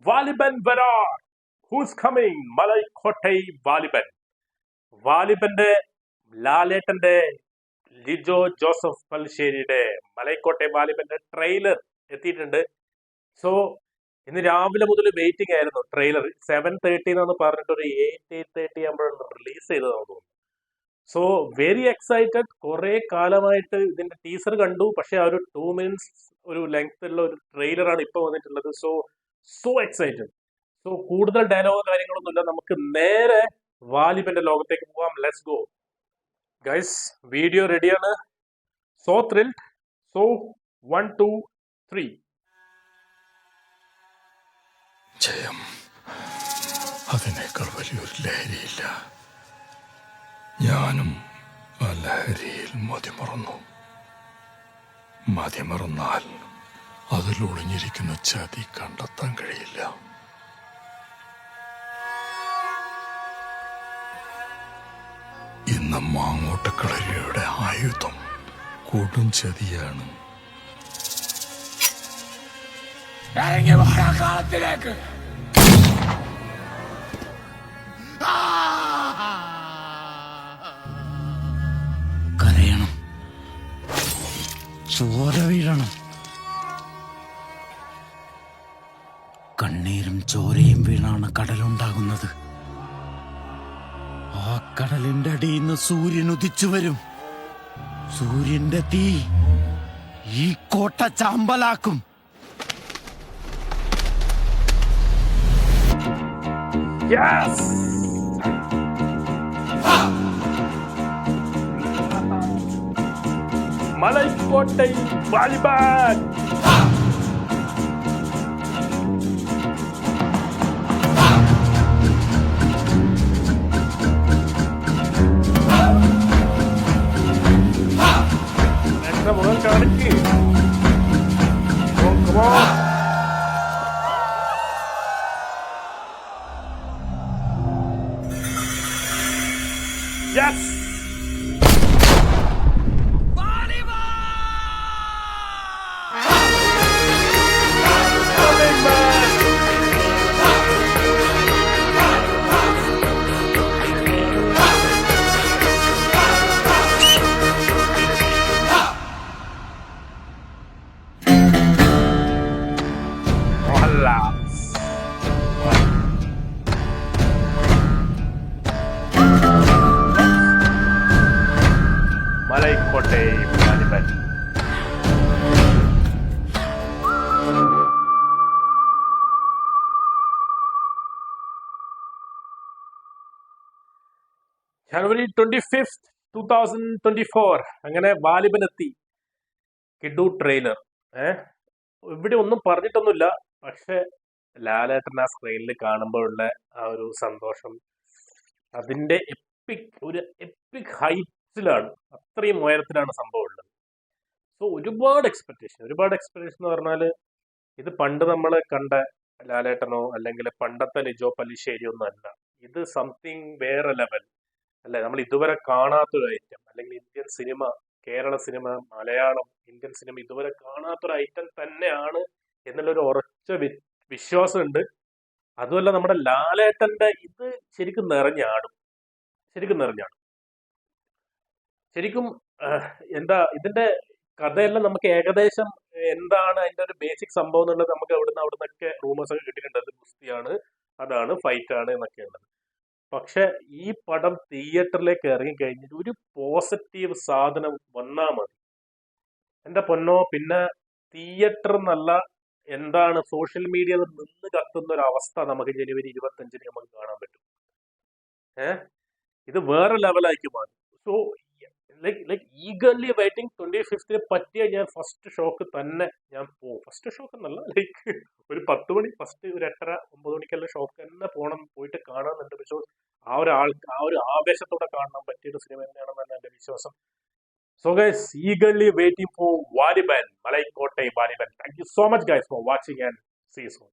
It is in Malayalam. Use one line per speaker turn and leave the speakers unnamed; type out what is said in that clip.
വാലിബൻ വരാർ, ഹൂസ് കമ്മിങ്, മലൈക്കോട്ടൈ വാലിബൻ. വാലിബന്റെ ലാലേട്ടന്റെ ലിജോ ജോസഫ് പൽശ്ശേരിയുടെ മലൈക്കോട്ടെ വാലിബന്റെ ട്രെയിലർ എത്തിയിട്ടുണ്ട്. സോ ഇന്ന് രാവിലെ മുതൽ വെയിറ്റിംഗ് ആയിരുന്നു. ട്രെയിലർ 7:30 എന്ന് പറഞ്ഞിട്ട് ഒരു 8:30 ആകുമ്പോഴാണ് റിലീസ് ചെയ്തത് തോന്നുന്നു. So very excited. കുറെ കാലമായിട്ട് ഇതിന്റെ ടീസർ കണ്ടു, പക്ഷെ ആ ഒരു 2 minutes ഒരു ലെങ്ത് ഉള്ള ഒരു ട്രെയിലറാണ് ഇപ്പൊ വന്നിട്ടുള്ളത്. So excited. സോ കൂടുതൽ ഡയലോഗോ കാര്യങ്ങളൊന്നുമില്ല, നമുക്ക് നേരെ വാലിബന്റെ ലോകത്തേക്ക് പോവാം. Let's go guys. വീഡിയോ റെഡിയാണ്. So thrilled. സോ 1 2 3.
ജയം, അതിനേക്കാൾ വലിയൊരു ലഹരിയില്ല. ഞാനും ആ ലഹരിയിൽ മതിമറന്നാൽ അതിലൊളിഞ്ഞിരിക്കുന്ന ചതി കണ്ടെത്താൻ കഴിയില്ല. ഇന്ന് മാങ്ങോട്ടക്കളരിയുടെ ആയുധം കൊടും ചതിയാണ്.
ഇറങ്ങി കാലത്തിലേക്ക്. കരയണം, ചോര വീഴണം, കണ്ണീരും ചോരയും വീണാണ് കടലുണ്ടാകുന്നത്. ആ കടലിന്റെ അടിയിൽ നിന്ന് സൂര്യൻ ഉദിച്ചു വരും. സൂര്യന്റെ തീ ഈ കോട്ട ചാമ്പലാക്കും.
Yes! മലൈക്കോട്ടൈ വാലിബൻ. എത്ര മുതൽ കാണിക്ക്. Yes! Malaikottai Vaaliban. January 25th, 2024 അങ്ങനെ വാലിബൻ എത്തി. കിഡു ട്രെയിലർ. ഇവിടെ ഒന്നും പറഞ്ഞിട്ടൊന്നുമില്ല, പക്ഷെ ലാലേട്ടൻ ആ സ്ക്രീനിൽ കാണുമ്പോഴുള്ള ആ ഒരു സന്തോഷം അതിന്റെ എപ്പിക് ഹൈറ്റ്സിലാണ്, അത്രയും ഉയരത്തിലാണ് സംഭവം ഉള്ളത്. സോ ഒരുപാട് എക്സ്പെക്ടേഷൻ എന്ന് പറഞ്ഞാൽ ഇത് പണ്ട് നമ്മൾ കണ്ട ലാലേട്ടനോ അല്ലെങ്കിൽ പണ്ടത്തെ ലിജോ പല്ലിശ്ശേരിയോ ഒന്നും അല്ല. ഇത് സംതിങ് വേറെ ലെവൽ അല്ലെ, നമ്മൾ ഇതുവരെ കാണാത്തൊരു ഐറ്റം. അല്ലെങ്കിൽ Indian cinema, Kerala cinema, Malayalam, Indian cinema ഇതുവരെ കാണാത്തൊരു ഐറ്റം തന്നെയാണ് എന്നുള്ളൊരു ഉറച്ച വിശ്വാസമുണ്ട്. അതുമല്ല, നമ്മുടെ ലാലേട്ടന്റെ ഇത് ശരിക്കും നിറഞ്ഞാടും. ശരിക്കും എന്താ ഇതിന്റെ കഥയെല്ലാം നമുക്ക് ഏകദേശം എന്താണ് അതിന്റെ ഒരു ബേസിക് സംഭവം എന്നുള്ളത് നമുക്ക് അവിടുന്നൊക്കെ റൂമേഴ്സ് ഒക്കെ കിട്ടിയിട്ടുണ്ട്. അത് ഗുസ്തിയാണ്, അതാണ്, ഫൈറ്റ് ആണ് എന്നൊക്കെ ഉള്ളത്. പക്ഷെ ഈ പടം തിയേറ്ററിലേക്ക് ഇറങ്ങി കഴിഞ്ഞിട്ട് ഒരു പോസിറ്റീവ് സാധനം വന്നാൽ മതി എന്റെ പൊന്നോ. പിന്നെ തിയേറ്റർ എന്നല്ല, എന്താണ് സോഷ്യൽ മീഡിയ നിന്ന് കത്തുന്ന ഒരു അവസ്ഥ നമുക്ക് January 25 നമുക്ക് കാണാൻ പറ്റും. ഇത് വേറെ ലെവലാക്കി മാറി. So like eagerly waiting. 25th പറ്റിയ ഞാൻ ഫസ്റ്റ് ഷോക്ക് തന്നെ ഞാൻ പോകും. ഫസ്റ്റ് ഷോക്ക് എന്നല്ല, ലൈക്ക് ഒരു 10 മണി, ഫസ്റ്റ് ഒരു 8:30 9 മണിക്കെല്ലാം ഷോക്ക് തന്നെ പോയിട്ട് കാണാമെന്നുണ്ട്. പക്ഷേ ആ ഒരു ആവേശത്തോടെ കാണാൻ പറ്റിയൊരു സിനിമ തന്നെയാണെന്നാണ് എന്റെ വിശ്വാസം. So guys, eagerly waiting for Waliban, Malaikottai Waliban. Thank you so much guys for watching and see you soon.